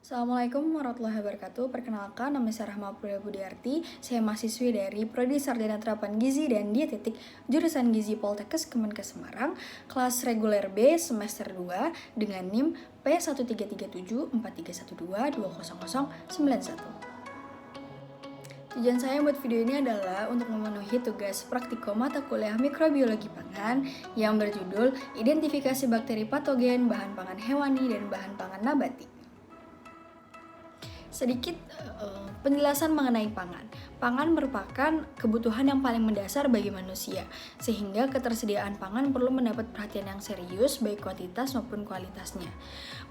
Assalamualaikum warahmatullahi wabarakatuh. Perkenalkan, nama saya Rahma Pria Budiarti. Saya mahasiswi dari Prodi Sarjana Terapan Gizi dan Dietetik jurusan Gizi Poltekkes Kemenkes Semarang, kelas reguler B semester 2 dengan NIM P13374312200091. Tujuan saya buat video ini adalah untuk memenuhi tugas praktikum mata kuliah mikrobiologi pangan yang berjudul Identifikasi Bakteri Patogen, Bahan Pangan Hewani, dan Bahan Pangan Nabati. Sedikit penjelasan mengenai pangan. Pangan merupakan kebutuhan yang paling mendasar bagi manusia, sehingga ketersediaan pangan perlu mendapat perhatian yang serius baik kuantitas maupun kualitasnya.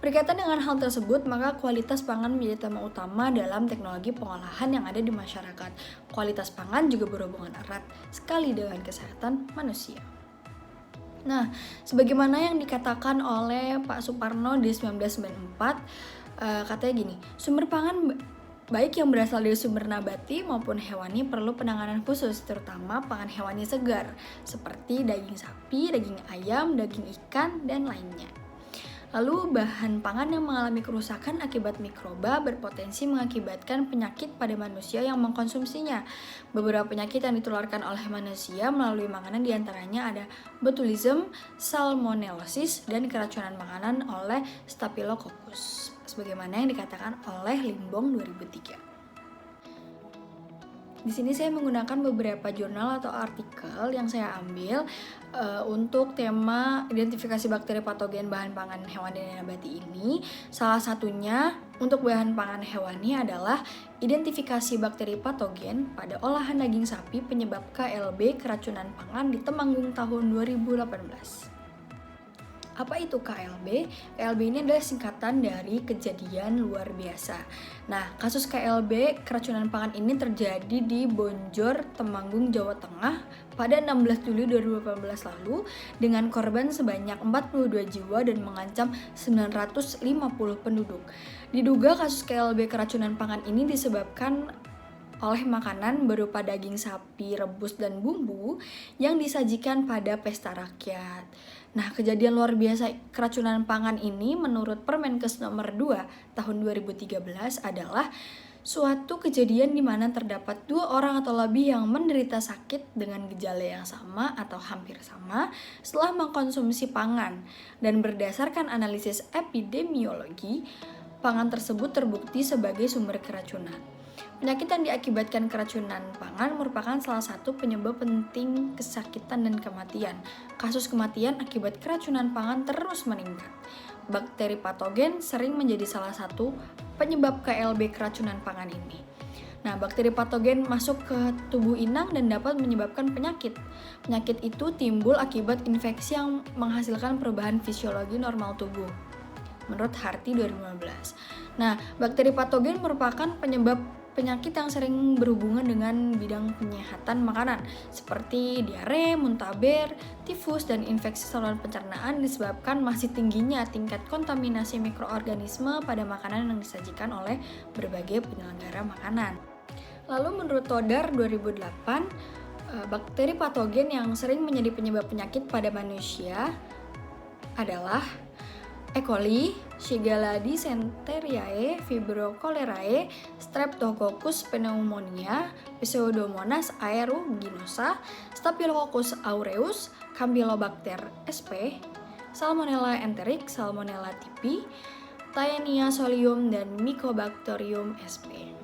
Berkaitan dengan hal tersebut, maka kualitas pangan menjadi tema utama dalam teknologi pengolahan yang ada di masyarakat. Kualitas pangan juga berhubungan erat sekali dengan kesehatan manusia. Nah, sebagaimana yang dikatakan oleh Pak Suparno di 1994, katanya gini, sumber pangan baik yang berasal dari sumber nabati maupun hewani perlu penanganan khusus, terutama pangan hewani segar seperti daging sapi, daging ayam, daging ikan, dan lainnya. Lalu bahan pangan yang mengalami kerusakan akibat mikroba berpotensi mengakibatkan penyakit pada manusia yang mengkonsumsinya. Beberapa penyakit yang ditularkan oleh manusia melalui makanan diantaranya ada botulism, salmonellosis, dan keracunan makanan oleh Staphylococcus, sebagaimana yang dikatakan oleh Limbong 2003. Di sini saya menggunakan beberapa jurnal atau artikel yang saya ambil untuk tema identifikasi bakteri patogen bahan pangan hewani dan nabati ini. Salah satunya untuk bahan pangan hewani adalah identifikasi bakteri patogen pada olahan daging sapi penyebab KLB keracunan pangan di Temanggung tahun 2018. Apa itu KLB? KLB ini adalah singkatan dari kejadian luar biasa. Nah, kasus KLB keracunan pangan ini terjadi di Bonjor, Temanggung, Jawa Tengah pada 16 Juli 2018 lalu dengan korban sebanyak 42 jiwa dan mengancam 950 penduduk. Diduga kasus KLB keracunan pangan ini disebabkan oleh makanan berupa daging sapi rebus dan bumbu yang disajikan pada pesta rakyat. Nah, kejadian luar biasa keracunan pangan ini menurut Permenkes nomor 2 tahun 2013 adalah suatu kejadian di mana terdapat 2 orang atau lebih yang menderita sakit dengan gejala yang sama atau hampir sama setelah mengkonsumsi pangan, dan berdasarkan analisis epidemiologi, pangan tersebut terbukti sebagai sumber keracunan. Penyakit yang diakibatkan keracunan pangan merupakan salah satu penyebab penting kesakitan dan kematian. Kasus kematian akibat keracunan pangan terus meningkat. Bakteri patogen sering menjadi salah satu penyebab KLB keracunan pangan ini. Nah, bakteri patogen masuk ke tubuh inang dan dapat menyebabkan penyakit. Penyakit itu timbul akibat infeksi yang menghasilkan perubahan fisiologi normal tubuh, menurut Harty 2015. Nah, bakteri patogen merupakan penyebab penyakit yang sering berhubungan dengan bidang penyehatan makanan seperti diare, muntaber, tifus, dan infeksi saluran pencernaan disebabkan masih tingginya tingkat kontaminasi mikroorganisme pada makanan yang disajikan oleh berbagai penyelenggara makanan. Lalu menurut Todar 2008, bakteri patogen yang sering menjadi penyebab penyakit pada manusia adalah E. coli, Shigella dysenteriae, Vibrio cholerae, Streptococcus pneumonia, Pseudomonas aeruginosa, Staphylococcus aureus, Campylobacter sp, Salmonella enteric, Salmonella typhi, Taenia solium, dan Mycobacterium sp.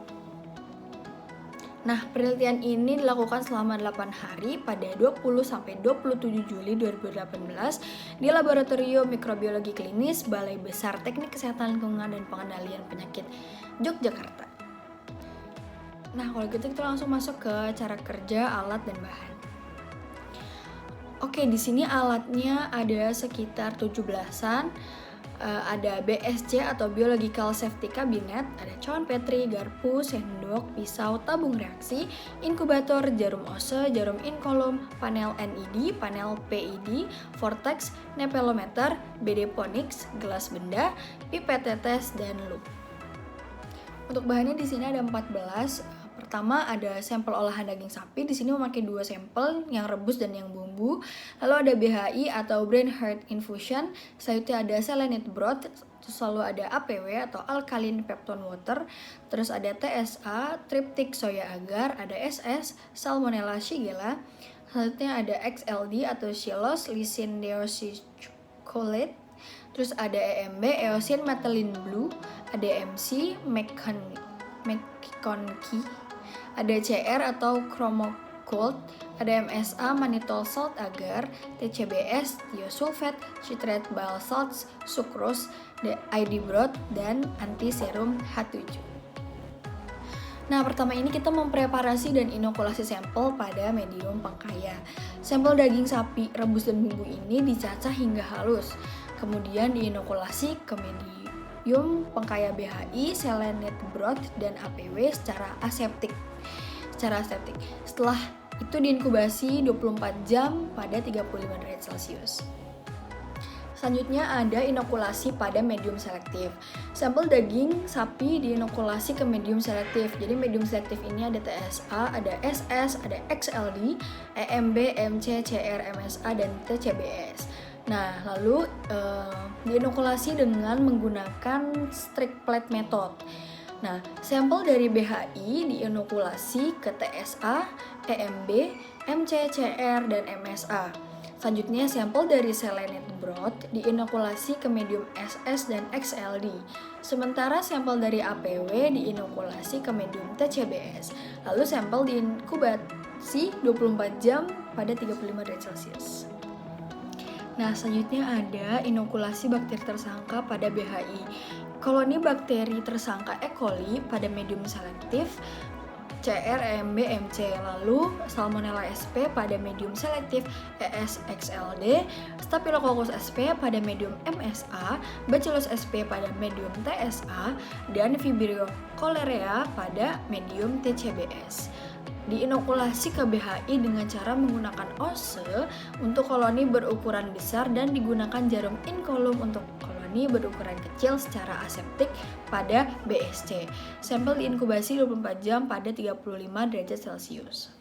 Nah, penelitian ini dilakukan selama 8 hari pada 20-27 Juli 2018 di Laboratorium Mikrobiologi Klinis Balai Besar Teknik Kesehatan Lingkungan dan Pengendalian Penyakit Yogyakarta. Nah, kalau gitu kita langsung masuk ke cara kerja alat dan bahan. Oke, di sini alatnya ada sekitar 17-an. Ada BSC atau Biological Safety Cabinet, ada cawan petri, garpu, sendok, pisau, tabung reaksi, inkubator, jarum ose, jarum inkolum, panel NED, panel PED, vortex, nepelometer, BD Ponix, gelas benda, pipet tetes, dan loop. Untuk bahannya di sini ada 14. Pertama ada sampel olahan daging sapi. Di sini memakai 2 sampel, yang rebus dan yang bumbu. Lalu ada BHI atau brain heart infusion. Selanjutnya ada selenite broth, terus lalu ada APW atau alkaline peptone water, terus ada TSA, triptik soya agar, ada SS, Salmonella shigella, selanjutnya ada XLD atau Xylose lysine deoxycholate, terus ada EMB, eosin methylene blue, ada MC, McConkie, ada CR atau chromogold, ada MSA, mannitol salt agar, TCBS, thiosulfate, citrate bile salts, sucrose, ID broth, dan antiserum H7. Nah, pertama ini kita mempreparasi dan inokulasi sampel pada medium pengkaya. Sampel daging sapi, rebus, dan bumbu ini dicacah hingga halus. Kemudian diinokulasi ke medium pengkaya BHI, selenite broth, dan APW secara aseptik. Setelah itu diinkubasi 24 jam pada 35 derajat Celcius. Selanjutnya ada inokulasi pada medium selektif. Sampel daging sapi diinokulasi ke medium selektif. Jadi medium selektif ini ada TSA, ada SS, ada XLD, EMB, MC, CR, MSA, dan TCBS. Nah, lalu diinokulasi dengan menggunakan strict plate method. Nah, sampel dari BHI diinokulasi ke TSA, EMB, MC, CR, dan MSA. Selanjutnya, sampel dari selenite broth diinokulasi ke medium SS dan XLD. Sementara sampel dari APW diinokulasi ke medium TCBS. Lalu sampel diinkubasi 24 jam pada 35 derajat Celcius. Nah, selanjutnya ada inokulasi bakteri tersangka pada BHI. Koloni bakteri tersangka E. coli pada medium selektif CR, EMB, MC, lalu Salmonella sp pada medium selektif ES-XLD, Staphylococcus sp pada medium MSA, Bacillus sp pada medium TSA, dan Vibrio cholerae pada medium TCBS. Diinokulasi ke BHI dengan cara menggunakan OSE untuk koloni berukuran besar dan digunakan jarum inkulum untuk koloni berukuran kecil secara aseptik pada BSC. Sampel diinkubasi 24 jam pada 35 derajat Celcius.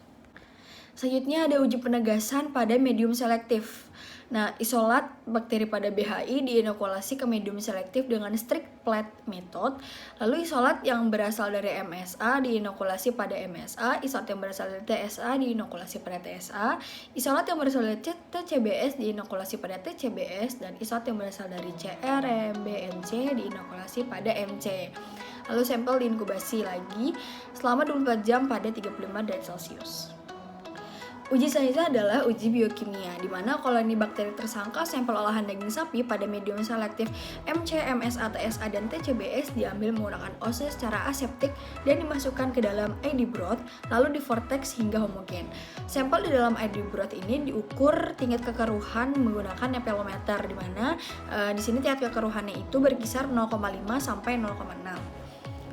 Selanjutnya ada uji penegasan pada medium selektif. Nah, isolat bakteri pada BHI diinokulasi ke medium selektif dengan strict plate method. Lalu isolat yang berasal dari MSA diinokulasi pada MSA, isolat yang berasal dari TSA diinokulasi pada TSA, isolat yang berasal dari TCBS diinokulasi pada TCBS, dan isolat yang berasal dari CR, EMB, MC diinokulasi pada MC. Lalu sampel diinkubasi lagi selama 24 jam pada 35 derajat Celcius. Uji selanjutnya adalah uji biokimia, di mana koloni bakteri tersangka sampel olahan daging sapi pada medium selektif MC, MSA, TSA, dan TCBS diambil menggunakan OSE secara aseptik dan dimasukkan ke dalam ID broth, lalu divortex hingga homogen. Sampel di dalam ID broth ini diukur tingkat kekeruhan menggunakan nepelometer, di mana di sini tingkat kekeruhannya itu berkisar 0,5 sampai 0,6.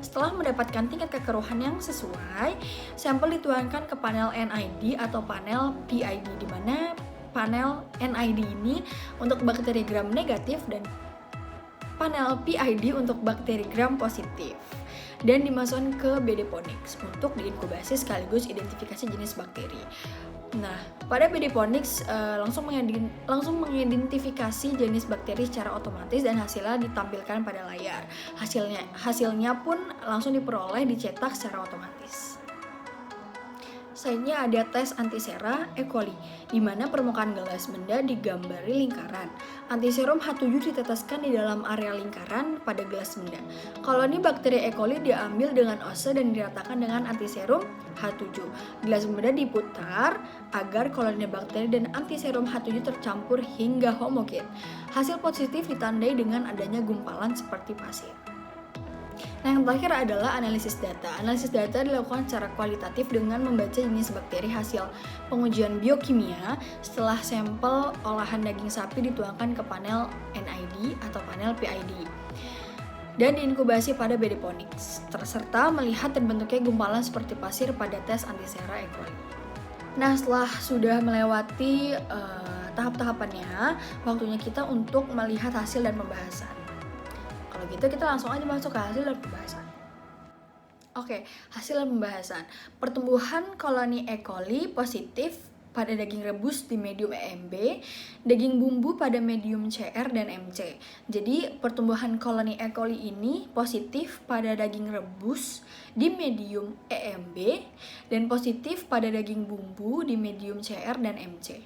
Setelah mendapatkan tingkat kekeruhan yang sesuai, sampel dituangkan ke panel NID atau panel PID, di mana panel NID ini untuk bakteri gram negatif dan panel PID untuk bakteri gram positif, dan dimasukkan ke BD-Ponix untuk diinkubasi sekaligus identifikasi jenis bakteri. Nah, pada BD-Ponix langsung mengidentifikasi jenis bakteri secara otomatis dan hasilnya ditampilkan pada layar. Hasilnya pun langsung diperoleh dicetak secara otomatis. Selanjutnya ada tes antisera E. coli, di mana permukaan gelas benda digambari lingkaran. Antiserum H7 diteteskan di dalam area lingkaran pada gelas benda. Koloni bakteri E. coli diambil dengan OSE dan diratakan dengan antiserum H7. Gelas benda diputar agar koloni bakteri dan antiserum H7 tercampur hingga homogen. Hasil positif ditandai dengan adanya gumpalan seperti pasir. Nah, yang terakhir adalah analisis data. Analisis data dilakukan secara kualitatif dengan membaca jenis bakteri hasil pengujian biokimia setelah sampel olahan daging sapi dituangkan ke panel NID atau panel PID dan diinkubasi pada BD-Ponix, serta melihat terbentuknya gumpalan seperti pasir pada tes antisera E. coli. Nah, setelah sudah melewati tahap-tahapannya, waktunya kita untuk melihat hasil dan pembahasan. Kalau gitu kita langsung aja masuk ke hasil dan pembahasan. Oke, hasil dan pembahasan. Pertumbuhan koloni E. coli positif pada daging rebus di medium EMB, daging bumbu pada medium CR dan MC. Jadi pertumbuhan koloni E. coli ini positif pada daging rebus di medium EMB dan positif pada daging bumbu di medium CR dan MC.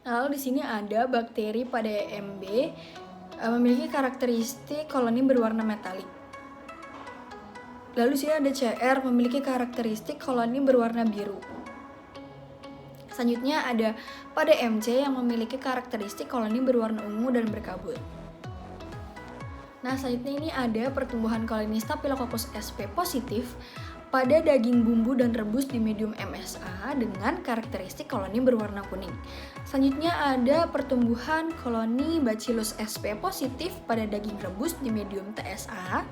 Nah, lalu di sini ada bakteri pada EMB memiliki karakteristik koloni berwarna metalik. Lalu di sini ada CR memiliki karakteristik koloni berwarna biru. Selanjutnya ada pada MC yang memiliki karakteristik koloni berwarna ungu dan berkabut. Nah, selanjutnya ini ada pertumbuhan koloni Staphylococcus sp positif pada daging bumbu dan rebus di medium MSA dengan karakteristik koloni berwarna kuning. Selanjutnya ada pertumbuhan koloni Bacillus sp positif pada daging rebus di medium TSA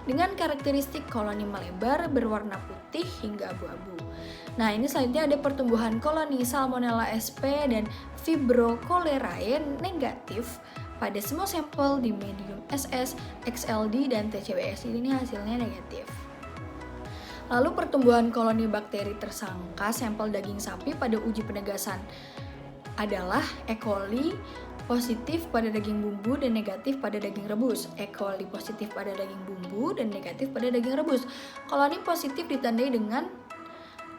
dengan karakteristik koloni melebar berwarna putih hingga abu-abu. Nah, ini selanjutnya ada pertumbuhan koloni Salmonella sp dan Fibrocolerae negatif pada semua sampel di medium SS, XLD, dan TCWS. Ini hasilnya negatif. Lalu pertumbuhan koloni bakteri tersangka sampel daging sapi pada uji penegasan adalah E. coli positif pada daging bumbu dan negatif pada daging rebus. E. coli positif pada daging bumbu dan negatif pada daging rebus. Koloni positif ditandai dengan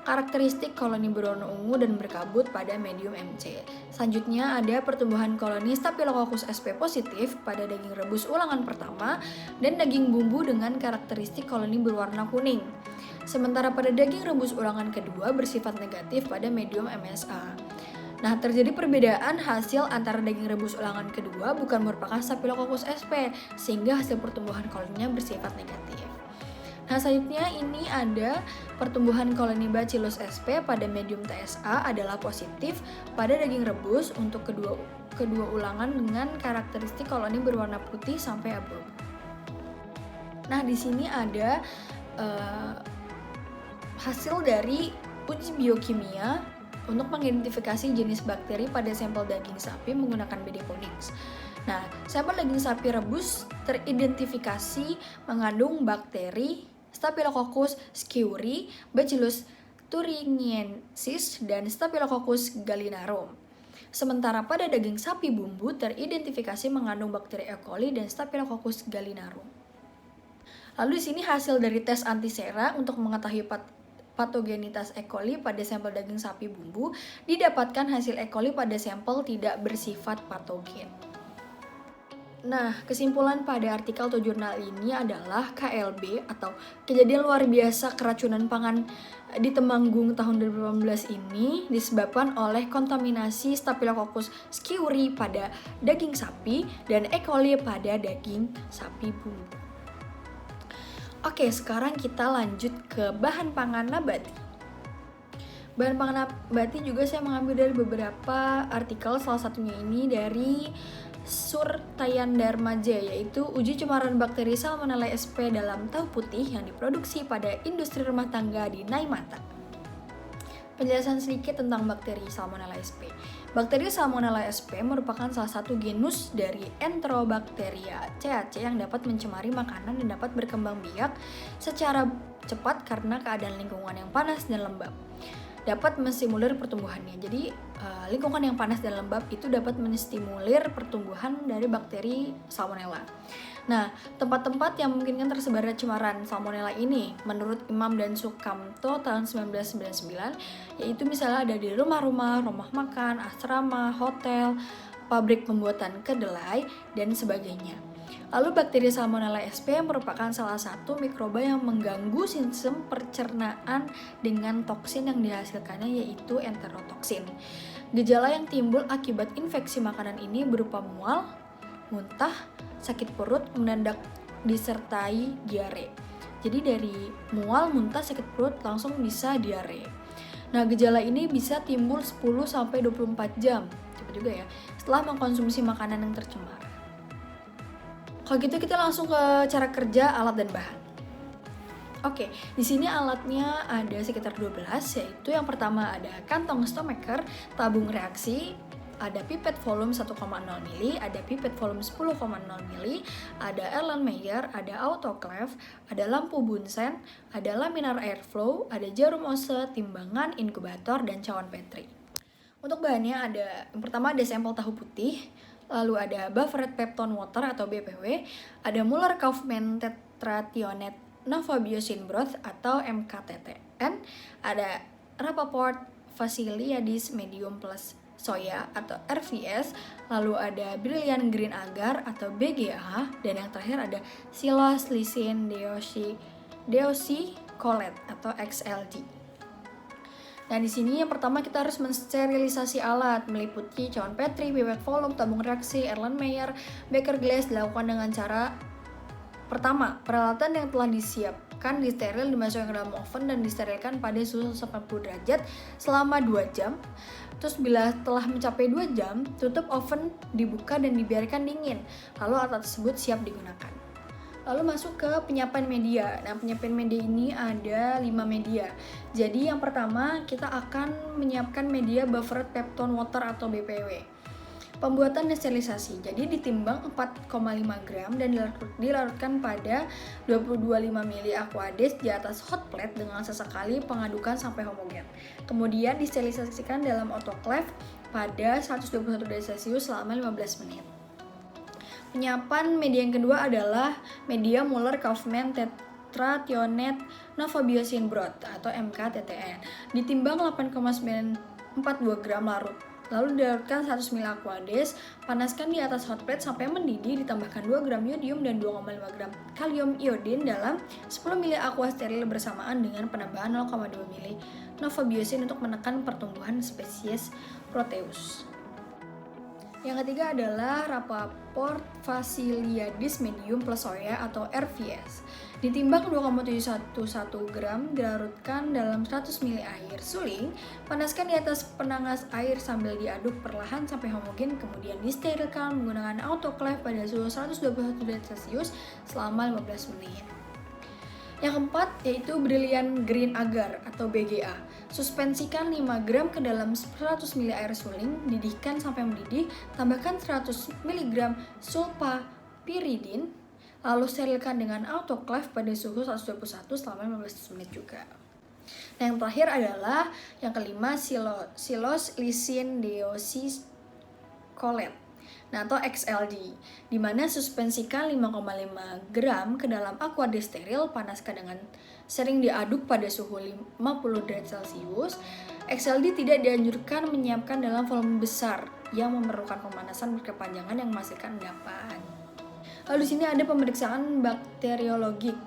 karakteristik koloni berwarna ungu dan berkabut pada medium MC. Selanjutnya ada pertumbuhan koloni Staphylococcus sp positif pada daging rebus ulangan pertama dan daging bumbu dengan karakteristik koloni berwarna kuning. Sementara pada daging rebus ulangan kedua bersifat negatif pada medium MSA. Nah, terjadi perbedaan hasil antara daging rebus ulangan kedua bukan merupakan Staphylococcus sp, sehingga hasil pertumbuhan koloninya bersifat negatif. Nah, selanjutnya ini ada pertumbuhan koloni Bacillus sp pada medium TSA adalah positif pada daging rebus untuk kedua ulangan dengan karakteristik koloni berwarna putih sampai abu-abu. Nah, di sini ada hasil dari uji biokimia untuk mengidentifikasi jenis bakteri pada sampel daging sapi menggunakan BD-Phonics. Nah, sampel daging sapi rebus teridentifikasi mengandung bakteri Staphylococcus schizoi, Bacillus thuringiensis, dan Staphylococcus gallinarum. Sementara pada daging sapi bumbu teridentifikasi mengandung bakteri E. coli dan Staphylococcus gallinarum. Lalu di sini hasil dari tes antisera untuk mengetahui patogenitas E. coli pada sampel daging sapi bumbu didapatkan hasil E. coli pada sampel tidak bersifat patogen. Nah, kesimpulan pada artikel atau jurnal ini adalah KLB atau kejadian luar biasa keracunan pangan di Temanggung tahun 2018 ini disebabkan oleh kontaminasi Staphylococcus schizoi pada daging sapi dan E. coli pada daging sapi bumbu. Oke, sekarang kita lanjut ke bahan pangan nabati. Bahan pangan nabati juga saya mengambil dari beberapa artikel, salah satunya ini dari Surtayandarmaja, yaitu uji cemaran bakteri Salmonella sp dalam tahu putih yang diproduksi pada industri rumah tangga di Naimata. Penjelasan sedikit tentang bakteri Salmonella sp. Bakteri Salmonella sp merupakan salah satu genus dari Enterobacteria CAC yang dapat mencemari makanan dan dapat berkembang biak secara cepat karena keadaan lingkungan yang panas dan lembab. Dapat menstimulir pertumbuhannya. Jadi lingkungan yang panas dan lembab itu dapat menstimulir pertumbuhan dari bakteri Salmonella. Nah, tempat-tempat yang memungkinkan tersebarnya cemaran Salmonella ini menurut Imam dan Sukamto tahun 1999 yaitu misalnya ada di rumah-rumah, rumah makan, asrama, hotel, pabrik pembuatan kedelai, dan sebagainya. Lalu bakteri Salmonella sp merupakan salah satu mikroba yang mengganggu sistem pencernaan dengan toksin yang dihasilkannya yaitu enterotoksin. Gejala yang timbul akibat infeksi makanan ini berupa mual, muntah, sakit perut, mendadak disertai diare. Jadi dari mual, muntah, sakit perut langsung bisa diare. Nah, gejala ini bisa timbul 10-24 jam, cepat juga ya, setelah mengkonsumsi makanan yang tercemar. Kalau gitu kita langsung ke cara kerja alat dan bahan. Oke, di sini alatnya ada sekitar 12, yaitu yang pertama ada kantong Stomacher, tabung reaksi, ada pipet volume 1,0 ml, ada pipet volume 10,0 ml, ada Erlenmeyer, ada autoclave, ada lampu Bunsen, ada laminar airflow, ada jarum Ose, timbangan, inkubator, dan cawan Petri. Untuk bahannya yang pertama ada sampel tahu putih, lalu ada buffered peptone water atau BPW, ada Mueller-Kaufmann tetrathionate nofabiosin broth atau MKTTN, ada Rappaport Faciliadis medium plus soya atau RVS, lalu ada Brilliant Green Agar atau BGA, dan yang terakhir ada Xylose Lysine deoxycholate atau XLD. Nah, di sini yang pertama kita harus mensterilisasi alat, meliputi cawan Petri, pipet volume, tabung reaksi, Erlenmeyer, Becker glass dilakukan dengan cara pertama, peralatan yang telah disiapkan disteril, dimasukkan ke dalam oven dan disterilkan pada suhu 80 derajat selama 2 jam. Terus bila telah mencapai 2 jam, tutup oven, dibuka dan dibiarkan dingin. Lalu alat tersebut siap digunakan. Lalu masuk ke penyiapan media. Nah, penyiapan media ini ada 5 media. Jadi yang pertama kita akan menyiapkan media buffered peptone water atau BPW. Pembuatan dan sterilisasi. Jadi ditimbang 4,5 gram dan dilarutkan pada 22,5 ml aquades di atas hot plate dengan sesekali pengadukan sampai homogen. Kemudian disterilisasikan dalam autoclave pada 121 derajat Celcius selama 15 menit. Penyiapan media yang kedua adalah media Mueller-Kaufmann tetrathionate nofabiosin broth atau MKTTN. Ditimbang 8,942 gram larut. Lalu dilarutkan 100 ml aquades, panaskan di atas hot plate sampai mendidih, ditambahkan 2 gram yodium dan 2,5 gram kalium iodin dalam 10 ml aqua steril bersamaan dengan penambahan 0,2 ml nofabiosin untuk menekan pertumbuhan spesies Proteus. Yang ketiga adalah Rappaport Faciliadis medium plus soya atau RVS. Ditimbang 2,711 gram, dilarutkan dalam 100 ml air suling, panaskan di atas penangas air sambil diaduk perlahan sampai homogen, kemudian disterilkan menggunakan autoclave pada suhu 121 derajat Celcius selama 15 menit. Yang keempat yaitu Brilliant Green Agar atau BGA. Suspensikan 5 gram ke dalam 100 ml air suling, didihkan sampai mendidih, tambahkan 100 mg sulfapiridin, lalu sterilkan dengan autoclave pada suhu 121 selama 15 menit juga. Nah, yang terakhir adalah yang kelima Xylose Lysine deoxycholate. Nah, atau XLD, di mana suspensikan 5,5 gram ke dalam aquades steril, panaskan dengan sering diaduk pada suhu 50 derajat Celcius. XLD tidak dianjurkan menyiapkan dalam volume besar yang memerlukan pemanasan berkepanjangan yang menghasilkan endapan. Lalu di sini ada pemeriksaan bakteriologik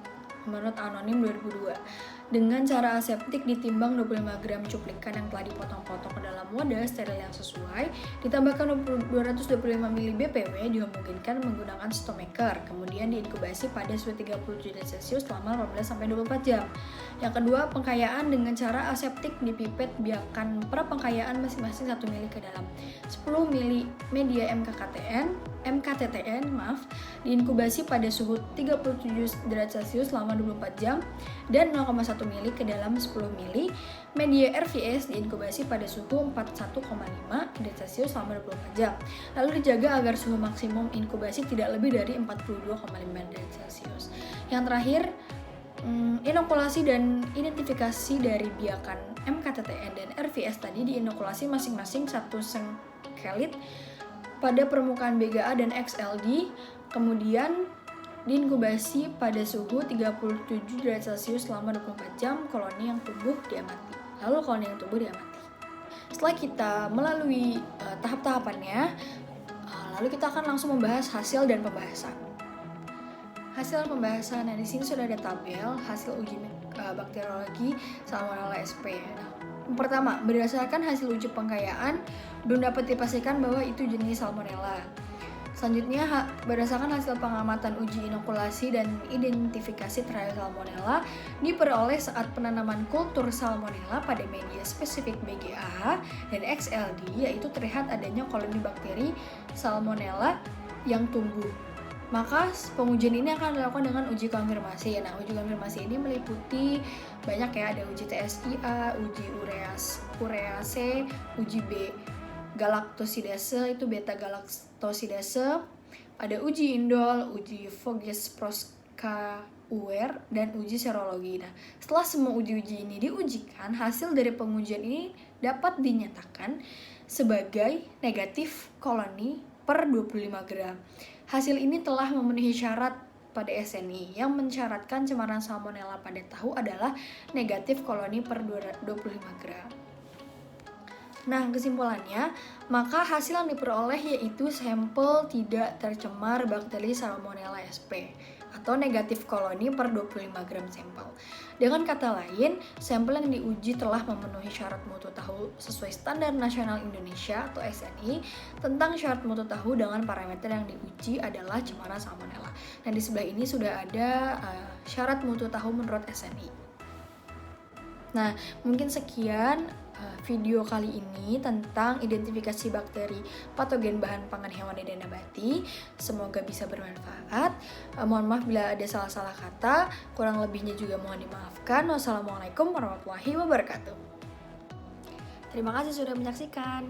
menurut Anonim 2002. Dengan cara aseptik ditimbang 25 gram cuplikan yang telah dipotong-potong ke dalam wadah steril yang sesuai, ditambahkan 225 ml BPW, dihomogenikan menggunakan stomaker, kemudian diinkubasi pada suhu 37 derajat Celcius selama 15-24 jam. Yang kedua, pengkayaan dengan cara aseptik dipipet, biarkan pengkayaan masing-masing 1 ml ke dalam 10 ml media MKTTN, diinkubasi pada suhu 37 derajat Celcius selama 24 jam, dan 0,1 ml ke dalam 10 ml media RVS diinkubasi pada suhu 41,5 derajat Celcius selama 24 jam. Lalu dijaga agar suhu maksimum inkubasi tidak lebih dari 42,5 derajat Celcius. Yang terakhir, inokulasi dan identifikasi dari biakan MKTTN dan RVS tadi diinokulasi masing-masing 1 sengkelit pada permukaan BGA dan XLD, kemudian diinkubasi pada suhu 37 derajat Celcius selama 24 jam, koloni yang tumbuh diamati. Setelah kita melalui tahap-tahapannya, lalu kita akan langsung membahas hasil dan pembahasan. Nah, di sini sudah ada tabel hasil uji bakteriologi Salmonella sp. Pertama, berdasarkan hasil uji pengkayaan, belum dapat dipastikan bahwa itu jenis Salmonella. Selanjutnya, berdasarkan hasil pengamatan uji inokulasi dan identifikasi terhadap Salmonella diperoleh saat penanaman kultur Salmonella pada media spesifik BGA dan XLD, yaitu terlihat adanya koloni bakteri Salmonella yang tumbuh. Maka pengujian ini akan dilakukan dengan uji konfirmasi. Nah, uji konfirmasi ini meliputi banyak ya, ada uji TSIA, uji urease, uji B galaktosidase, itu beta galaktosidase, ada uji indol, uji Voges-Proska-Uer, dan uji serologi. Nah, setelah semua uji-uji ini diujikan, hasil dari pengujian ini dapat dinyatakan sebagai negatif koloni per 25 gram. Hasil ini telah memenuhi syarat pada SNI yang mensyaratkan cemaran salmonella pada tahu adalah negatif koloni per 25 gram. Nah, kesimpulannya, maka hasil yang diperoleh yaitu sampel tidak tercemar bakteri Salmonella sp atau negatif koloni per 25 gram sampel. Dengan kata lain, sampel yang diuji telah memenuhi syarat mutu tahu sesuai Standar Nasional Indonesia atau SNI tentang syarat mutu tahu dengan parameter yang diuji adalah cemaran Salmonella. Nah, di sebelah ini sudah ada syarat mutu tahu menurut SNI. Nah, mungkin sekian video kali ini tentang identifikasi bakteri patogen bahan pangan hewani dan nabati. Semoga bisa bermanfaat. Mohon maaf bila ada salah-salah kata, kurang lebihnya juga mohon dimaafkan. Wassalamualaikum warahmatullahi wabarakatuh. Terima kasih sudah menyaksikan.